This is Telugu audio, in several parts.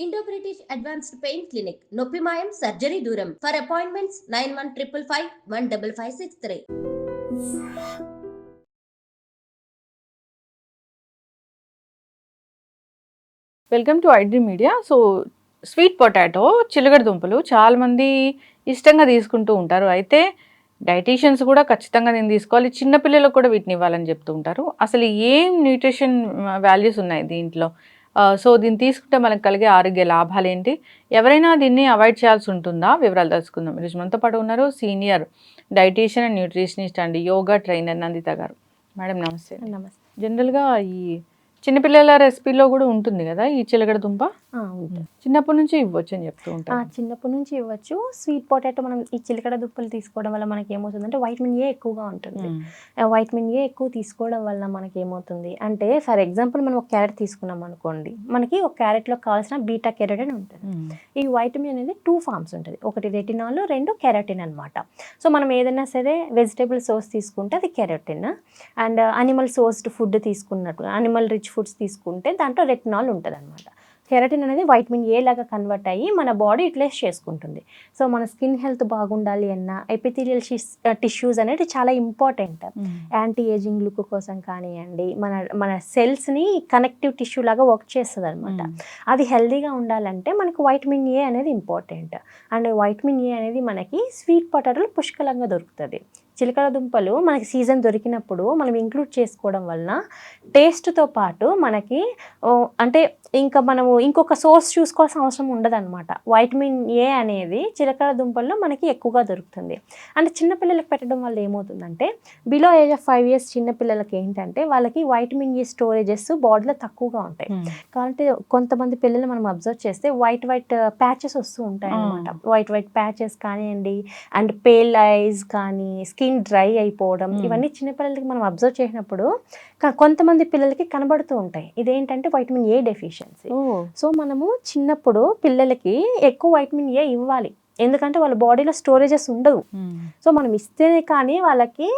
Indo British advanced pain clinic నొప్పి మాయం సర్జరీ దూరం for appointments 9155515563. Welcome to iDream media. So sweet potato చిలకడ దుంపలు చాలామంది ఇష్టంగా తీసుకుంటూ ఉంటారు. అయితే డైటీషియన్స్ కూడా ఖచ్చితంగా నేను తీసుకోవాలి, చిన్నపిల్లలకు కూడా వీటిని ఇవ్వాలని చెప్తూ ఉంటారు. అసలు ఏం న్యూట్రిషన్ వాల్యూస్ ఉన్నాయి దీంట్లో? సో దీన్ని తీసుకుంటే మనకు కలిగే ఆరోగ్య లాభాలు ఏంటి? ఎవరైనా దీన్ని అవాయిడ్ చేయాల్సి ఉంటుందా? వివరాలు తెలుసుకుందాం. ఈరోజు మనతో పాటు ఉన్నారు senior dietitian and nutritionist and yoga trainer Nanditha గారు. మేడం నమస్తే. నమస్తే. జనరల్గా ఈ చిన్నపిల్లల రెసిపీలో కూడా ఉంటుంది కదా ఈ చిలకడ దుంప? ఉంటుంది. చిన్నప్పటి నుంచి ఇవ్వచ్చు అని చెప్తూ ఉంటారు. చిన్నప్పటి నుంచి ఇవ్వచ్చు. స్వీట్ పొటాటో మనం ఈ చిలకడ దుంపలు తీసుకోవడం వల్ల మనకి ఏమవుతుందంటే వైటమిన్ ఏ ఎక్కువగా ఉంటుంది. వైటమిన్ ఏ ఎక్కువ తీసుకోవడం వల్ల మనకి ఏమవుతుంది అంటే, ఫర్ ఎగ్జాంపుల్ మనం ఒక క్యారెట్ తీసుకున్నాం అనుకోండి, మనకి ఒక క్యారెట్లో కావాల్సిన బీటా కెరోటిన్ ఉంటుంది. ఈ వైటమిన్ అనేది 2 ఫార్మ్స్ ఉంటుంది. ఒకటి రెటినాల్, 2 కెరోటిన్ అనమాట. సో మనం ఏదైనా సరే వెజిటేబుల్ సోర్స్ తీసుకుంటే అది carotene, and animal sourced food తీసుకున్నట్టు అనిమల్ రిచ్ ఫుడ్స్ తీసుకుంటే దాంట్లో రెటినాల్ ఉంటుంది అనమాట. కెరటిన్ అనేది వైటమిన్ ఏ లాగా కన్వర్ట్ అయ్యి మన బాడీ యూటిలైజ్ చేసుకుంటుంది. సో మన స్కిన్ హెల్త్ బాగుండాలి అన్న ఎపిథీలియల్ టిష్యూస్ అనేది చాలా ఇంపార్టెంట్. యాంటీ ఏజింగ్ లుక్ కోసం కానివ్వండి, మన సెల్స్ని కనెక్టివ్ టిష్యూ లాగా వర్క్ చేస్తుంది అనమాట. అది హెల్తీగా ఉండాలంటే మనకు వైటమిన్ ఏ అనేది ఇంపార్టెంట్. అండ్ వైటమిన్ ఏ అనేది మనకి స్వీట్ పొటాటోలు పుష్కలంగా దొరుకుతుంది. చిలకడ దుంపలు మనకి సీజన్ దొరికినప్పుడు మనం ఇంక్లూడ్ చేసుకోవడం వలన టేస్ట్తో పాటు మనకి అంటే ఇంకా మనము ఇంకొక సోర్స్ చూసుకోవాల్సిన అవసరం ఉండదన్నమాట. వైటమిన్ ఏ అనేది చిలకడ దుంపల్లో మనకి ఎక్కువగా దొరుకుతుంది. అంటే చిన్నపిల్లలకు పెట్టడం వల్ల ఏమవుతుందంటే, బిలో ఏజ్ ఆఫ్ 5 years చిన్నపిల్లలకి ఏంటంటే వాళ్ళకి వైటమిన్ ఏ స్టోరేజెస్ బాడీలో తక్కువగా ఉంటాయి. కాబట్టి కొంతమంది పిల్లలు మనం అబ్జర్వ్ చేస్తే వైట్ ప్యాచెస్ వస్తూ ఉంటాయి అన్నమాట. వైట్ ప్యాచెస్ కానివ్వండి, అండ్ పేల్ ఐస్ కానీ, స్కిన్ డ్రై అయిపోవడం, ఇవన్నీ చిన్నపిల్లలకి మనం అబ్జర్వ్ చేసినప్పుడు కొంతమంది పిల్లలకి కనబడుతూ ఉంటాయి. ఇదేంటంటే వైటమిన్ ఏ డెఫిషియన్సీ. సో మనము చిన్నప్పుడు పిల్లలకి ఎక్కువ వైటమిన్ ఏ ఇవ్వాలి, ఎందుకంటే వాళ్ళ బాడీలో స్టోరేజెస్ ఉండవు. సో మనం ఇస్తేనే కానీ వాళ్ళకి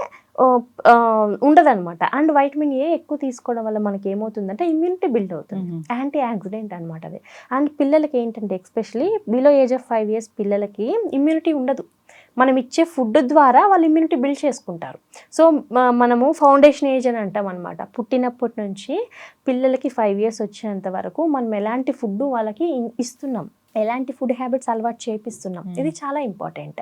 ఉండదన్నమాట. అండ్ వైటమిన్ ఏ ఎక్కువ తీసుకోవడం వల్ల మనకి ఏమవుతుందంటే ఇమ్యూనిటీ బిల్డ్ అవుతుంది. యాంటీ ఆక్సిడెంట్ అనమాట అది. అండ్ పిల్లలకి ఏంటంటే especially below age of 5 years పిల్లలకి ఇమ్యూనిటీ ఉండదు. మనం ఇచ్చే ఫుడ్ ద్వారా వాళ్ళు ఇమ్యూనిటీ బిల్డ్ చేసుకుంటారు. సో మనము ఫౌండేషన్ ఏజ్ అని అంటాం అనమాట. పుట్టినప్పటి నుంచి పిల్లలకి 5 years వచ్చేంత వరకు మనం ఎలాంటి ఫుడ్ వాళ్ళకి ఇస్తున్నాం, ఎలాంటి ఫుడ్ హ్యాబిట్స్ అలవాటు చేపిస్తున్నాం, ఇది చాలా ఇంపార్టెంట్.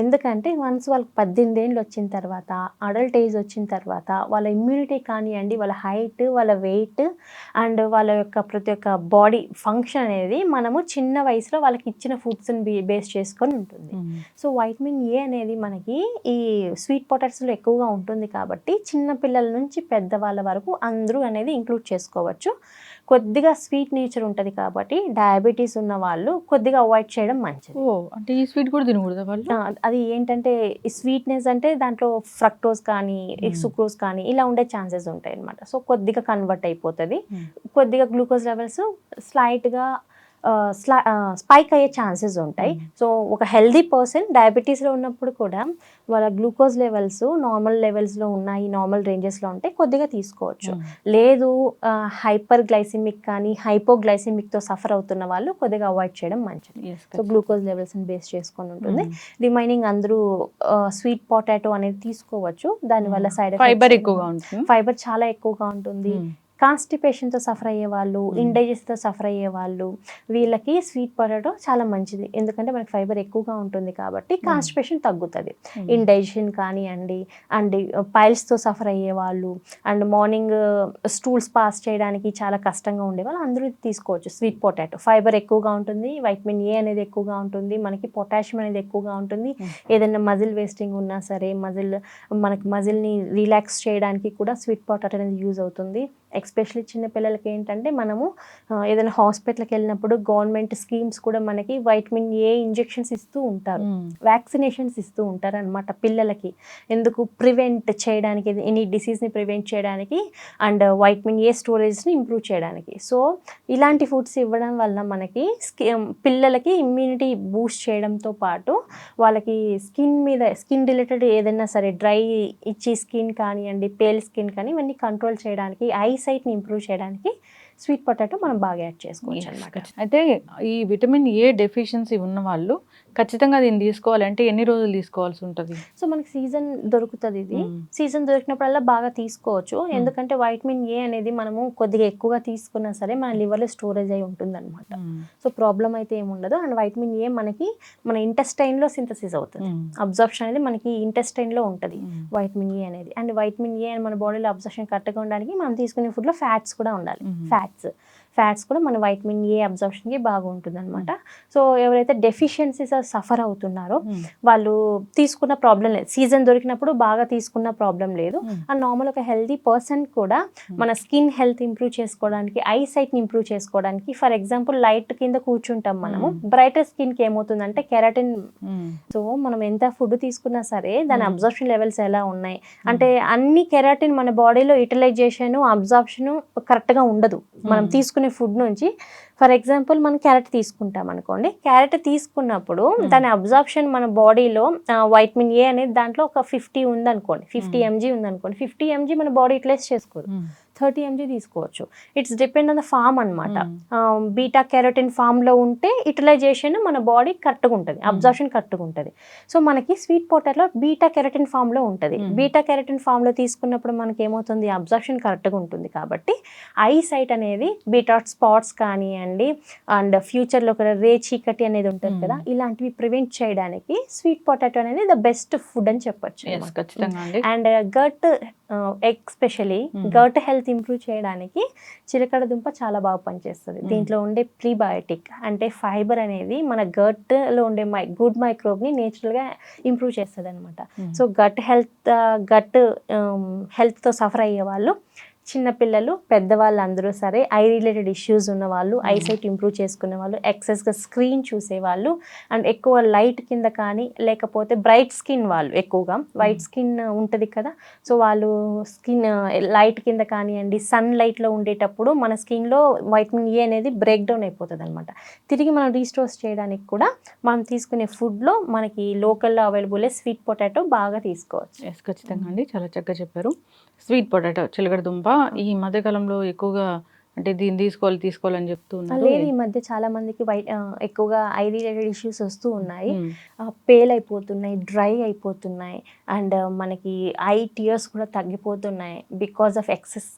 ఎందుకంటే వన్స్ వాళ్ళకి 18 ఏళ్ళు వచ్చిన తర్వాత, అడల్ట్ ఏజ్ వచ్చిన తర్వాత వాళ్ళ ఇమ్యూనిటీ కానివ్వండి, వాళ్ళ హైట్, వాళ్ళ వెయిట్ అండ్ వాళ్ళ యొక్క ప్రతి ఒక్క బాడీ ఫంక్షన్ అనేది మనము చిన్న వయసులో వాళ్ళకి ఇచ్చిన ఫుడ్స్ని బేస్ చేసుకొని ఉంటుంది. సో వైటమిన్ ఏ అనేది మనకి ఈ స్వీట్ పొటాటోస్లో ఎక్కువగా ఉంటుంది కాబట్టి చిన్న పిల్లల నుంచి పెద్దవాళ్ళ వరకు అందరూ అనేది ఇంక్లూడ్ చేసుకోవచ్చు. కొద్దిగా స్వీట్ నేచర్ ఉంటుంది కాబట్టి డయాబెటీస్ ఉన్న వాళ్ళు కొద్దిగా అవాయిడ్ చేయడం మంచిది. అంటే ఈ స్వీట్ కూడా తినకూడదు వాళ్ళు? అది ఏంటంటే ఈ స్వీట్నెస్ అంటే దాంట్లో ఫ్రక్టోస్ కానీ, సుక్రోజ్ కానీ ఇలా ఉండే ఛాన్సెస్ ఉంటాయి అనమాట. సో కొద్దిగా కన్వర్ట్ అయిపోతుంది. కొద్దిగా గ్లూకోజ్ లెవెల్స్ స్లైట్గా స్పైక్ అయ్యే ఛాన్సెస్ ఉంటాయి. సో ఒక హెల్దీ పర్సన్ డయాబెటీస్లో ఉన్నప్పుడు కూడా వాళ్ళ గ్లూకోజ్ లెవెల్స్ నార్మల్ లెవెల్స్లో ఉన్నాయి, నార్మల్ రేంజెస్లో ఉంటాయి, కొద్దిగా తీసుకోవచ్చు. లేదు హైపర్ గ్లైసిమిక్ కానీ హైపోగ్లైసిమిక్తో సఫర్ అవుతున్న వాళ్ళు కొద్దిగా అవాయిడ్ చేయడం మంచిది. సో గ్లూకోజ్ లెవెల్స్ని బేస్ చేసుకొని ఉంటుంది. రిమైనింగ్ అందరూ స్వీట్ పొటాటో అనేది తీసుకోవచ్చు. దానివల్ల సైడ్ ఫైబర్ ఎక్కువగా ఉంటుంది. ఫైబర్ చాలా ఎక్కువగా ఉంటుంది. కాన్స్టిపేషన్తో సఫర్ అయ్యే వాళ్ళు, ఇండైజెస్ట్తో సఫర్ అయ్యే వాళ్ళు, వీళ్ళకి స్వీట్ పొటాటో చాలా మంచిది. ఎందుకంటే మనకి ఫైబర్ ఎక్కువగా ఉంటుంది కాబట్టి కాన్స్టిపేషన్ తగ్గుతుంది. ఇండైజెషన్ కానివ్వండి, అండ్ పైల్స్తో సఫర్ అయ్యే వాళ్ళు, అండ్ మార్నింగ్ స్టూల్స్ పాస్ చేయడానికి చాలా కష్టంగా ఉండే వాళ్ళు అందరూ తీసుకోవచ్చు. స్వీట్ పొటాటో ఫైబర్ ఎక్కువగా ఉంటుంది, వైటమిన్ ఏ అనేది ఎక్కువగా ఉంటుంది, మనకి పొటాషియం అనేది ఎక్కువగా ఉంటుంది. ఏదైనా మజిల్ వేస్టింగ్ ఉన్నా సరే, మనకి మజిల్ని రిలాక్స్ చేయడానికి కూడా స్వీట్ పొటాటో అనేది యూజ్ అవుతుంది. ఎస్పెషల్లీ చిన్నపిల్లలకి ఏంటంటే మనము ఏదైనా హాస్పిటల్కి వెళ్ళినప్పుడు గవర్నమెంట్ స్కీమ్స్ కూడా మనకి వైటమిన్ ఏ ఇంజెక్షన్స్ ఇస్తూ ఉంటారు, వ్యాక్సినేషన్స్ ఇస్తూ ఉంటారు అనమాట పిల్లలకి. ఎందుకు? ప్రివెంట్ చేయడానికి, ఎనీ డిసీజ్ని ప్రివెంట్ చేయడానికి అండ్ వైటమిన్ ఏ స్టోరేజ్ని ఇంప్రూవ్ చేయడానికి. సో ఇలాంటి ఫుడ్స్ ఇవ్వడం వల్ల మనకి పిల్లలకి ఇమ్యూనిటీ బూస్ట్ చేయడంతో పాటు వాళ్ళకి స్కిన్ రిలేటెడ్ ఏదైనా సరే డ్రై ఇచ్చి స్కిన్ కానివ్వండి, పేల్ స్కిన్ కానీ ఇవన్నీ కంట్రోల్ చేయడానికి, ఐ సైట్ని ఇంప్రూవ్ చేయడానికి స్వీట్ పొటాటో మనం బాగా యాడ్ చేసుకోవచ్చు అనమాట. అయితే ఈ విటమిన్ ఏ డెఫిషియన్సీ ఉన్న వాళ్ళు ఖచ్చితంగా దీన్ని తీసుకోవాలంటే ఎన్ని రోజులు తీసుకోవాల్సి ఉంటుంది? సో మనకి సీజన్ దొరుకుతుంది, ఇది సీజన్ దొరికినప్పుడల్లా బాగా తీసుకోవచ్చు. ఎందుకంటే వైటమిన్ ఏ అనేది మనము కొద్దిగా ఎక్కువగా తీసుకున్నా సరే మన లివర్లో స్టోరేజ్ అయి ఉంటుంది అనమాట. సో ప్రాబ్లం అయితే ఏముండదు. అండ్ వైటమిన్ ఏ మనకి మన ఇంటెస్టైన్లో సింథసిస్ అవుతుంది, అబ్జర్ప్షన్ అనేది మనకి ఇంటెస్టైన్లో ఉంటుంది వైటమిన్ ఏ అనేది. అండ్ వైటమిన్ ఏ మన బాడీలో అబ్జర్ప్షన్ కరెక్ట్గా ఉండడానికి మనం తీసుకునే ఫుడ్లో ఫ్యాట్స్ కూడా ఉండాలి. ఫ్యాట్స్ కూడా మన వైటమిన్ ఏ అబ్జర్ప్షన్కి బాగుంటుంది అనమాట. సో ఎవరైతే డెఫిషియన్సీస్ సఫర్ అవుతున్నారో వాళ్ళు తీసుకున్న ప్రాబ్లం లేదు, సీజన్ దొరికినప్పుడు బాగా తీసుకున్న ప్రాబ్లం లేదు. అండ్ నార్మల్ ఒక హెల్దీ పర్సన్ కూడా మన స్కిన్ హెల్త్ ఇంప్రూవ్ చేసుకోవడానికి, ఐ సైట్ని ఇంప్రూవ్ చేసుకోవడానికి, ఫర్ ఎగ్జాంపుల్ లైట్ కింద కూర్చుంటాం మనము, బ్రైటర్ స్కిన్కి ఏమవుతుందంటే కెరాటిన్. సో మనం ఎంత ఫుడ్ తీసుకున్నా సరే దాని అబ్జర్ప్షన్ లెవెల్స్ ఎలా ఉన్నాయి అంటే అన్ని కెరాటిన్ మన బాడీలో యూటిలైజేషన్ అబ్జర్ప్షన్ కరెక్ట్గా ఉండదు మనం తీసుకునే ఫుడ్ నుంచి. ఫర్ ఎగ్జాంపుల్ మనం క్యారెట్ తీసుకుంటాం అనుకోండి, క్యారెట్ తీసుకున్నప్పుడు దాని అబ్జర్ప్షన్ మన బాడీలో వైటమిన్ ఏ అనేది దాంట్లో ఒక 50 ఉందనుకోండి, 50 mg ఉందనుకోండి, 50 mg మన బాడీ యూటిలైజ్ చేసుకోదు, 30 mg తీసుకోవచ్చు. It's depend on the form అనమాట. బీటా కెరోటిన్ ఫామ్లో ఉంటే యూటిలైజేషన్ మన బాడీ కరెక్ట్గా ఉంటుంది, అబ్జర్ప్షన్ కరెక్ట్గా ఉంటుంది. సో మనకి స్వీట్ పొటాటోలో బీటా కెరోటిన్ ఫామ్లో ఉంటుంది. బీటా కెరోటిన్ ఫామ్లో తీసుకున్నప్పుడు మనకి ఏమవుతుంది, అబ్జర్ప్షన్ కరెక్ట్గా ఉంటుంది. కాబట్టి ఐ సైట్ అనేది బీటా స్పాట్స్ కానివ్వండి అండ్ ఫ్యూచర్లో కూడా రే చీకటి అనేది ఉంటుంది కదా, ఇలాంటివి ప్రివెంట్ చేయడానికి స్వీట్ పొటాటో అనేది ద బెస్ట్ ఫుడ్ అని చెప్పొచ్చు. And gut especially gut health improve చేయడానికి చిలకడ దుంప చాలా బాగా పనిచేస్తుంది. దీంట్లో ఉండే ప్రీబయోటిక్ అంటే ఫైబర్ అనేది మన గట్లో ఉండే గుడ్ మైక్రోబ్ని నేచురల్గా ఇంప్రూవ్ చేస్తుంది అనమాట. సో గట్ హెల్త్తో సఫర్ అయ్యే వాళ్ళు, చిన్నపిల్లలు, పెద్దవాళ్ళు అందరూ సరే, ఐ రిలేటెడ్ ఇష్యూస్ ఉన్న వాళ్ళు, ఐసైట్ ఇంప్రూవ్ చేసుకునే వాళ్ళు, ఎక్సెస్గా స్క్రీన్ చూసేవాళ్ళు, అండ్ ఎక్కువ లైట్ కింద కానీ లేకపోతే బ్రైట్ స్కిన్ వాళ్ళు, ఎక్కువగా వైట్ స్కిన్ ఉంటుంది కదా, సో వాళ్ళు స్కిన్ లైట్ కింద కానివ్వండి, సన్ లైట్లో ఉండేటప్పుడు మన స్కిన్లో వైటమిన్ ఏ అనేది బ్రేక్ డౌన్ అయిపోతుంది అనమాట. తిరిగి మనం రీస్టోర్స్ చేయడానికి కూడా మనం తీసుకునే ఫుడ్లో మనకి లోకల్లో అవైలబుల్ స్వీట్ పొటాటో బాగా తీసుకోవచ్చు. ఖచ్చితంగా అండి, చాలా చక్కగా చెప్పారు. స్వీట్ పొటాటో, చిలకడ దుంప ఈ మధ్యకాలంలో ఎక్కువగా అంటే దీన్ని తీసుకోవాలని చెప్తున్నారు. లేదు, ఈ మధ్య చాలా మందికి ఎక్కువగా ఐ రిలేటెడ్ ఇష్యూస్ వస్తూ ఉన్నాయి, పేల్ అయిపోతున్నాయి, డ్రై అయిపోతున్నాయి, అండ్ మనకి ఐ టియర్స్ కూడా తగ్గిపోతున్నాయి బికాస్ ఆఫ్ ఎక్సెస్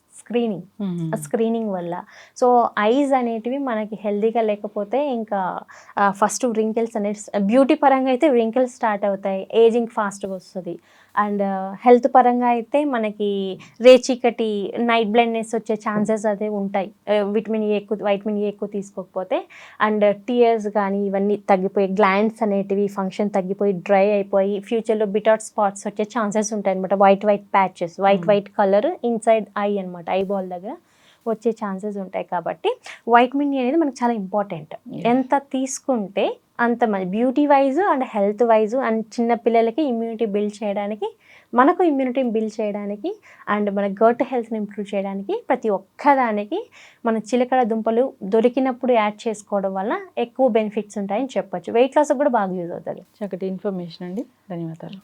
స్క్రీనింగ్ వల్ల. సో ఐస్ అనేటివి మనకి హెల్దీగా లేకపోతే ఇంకా ఫస్ట్ రింకిల్స్ అనేది, బ్యూటీ పరంగా అయితే రింకిల్స్ స్టార్ట్ అవుతాయి, ఏజింగ్ ఫాస్ట్గా వస్తుంది. అండ్ హెల్త్ పరంగా అయితే మనకి రేచీకటి, నైట్ బ్లైండ్నెస్ వచ్చే ఛాన్సెస్ అదే ఉంటాయి వైటమిన్ ఏ ఎక్కువ తీసుకోకపోతే. అండ్ టీయర్స్ కానీ ఇవన్నీ తగ్గిపోయి, గ్లాండ్స్ అనేటివి ఫంక్షన్ తగ్గిపోయి డ్రై అయిపోయి ఫ్యూచర్లో బిటాట్ స్పాట్స్ వచ్చే ఛాన్సెస్ ఉంటాయి అనమాట. White patches, white colour inside I అనమాట, ఐ బాల్ దగ్గర వచ్చే ఛాన్సెస్ ఉంటాయి. కాబట్టి వైటమిన్ ఏ అనేది మనకు చాలా ఇంపార్టెంట్. ఎంత తీసుకుంటే అంత మంచి beauty wise and health wise and చిన్నపిల్లలకి ఇమ్యూనిటీ బిల్డ్ చేయడానికి, మనకు ఇమ్యూనిటీ బిల్డ్ చేయడానికి అండ్ మన గట్ హెల్త్ని ఇంప్రూవ్ చేయడానికి ప్రతి ఒక్కదానికి మన చిలకడ దుంపలు దొరికినప్పుడు యాడ్ చేసుకోవడం వల్ల ఎక్కువ బెనిఫిట్స్ ఉంటాయని చెప్పొచ్చు. వెయిట్ లాస్ కూడా బాగా యూజ్ అవుతుంది. చక్కటి ఇన్ఫర్మేషన్ అండి, ధన్యవాదాలు.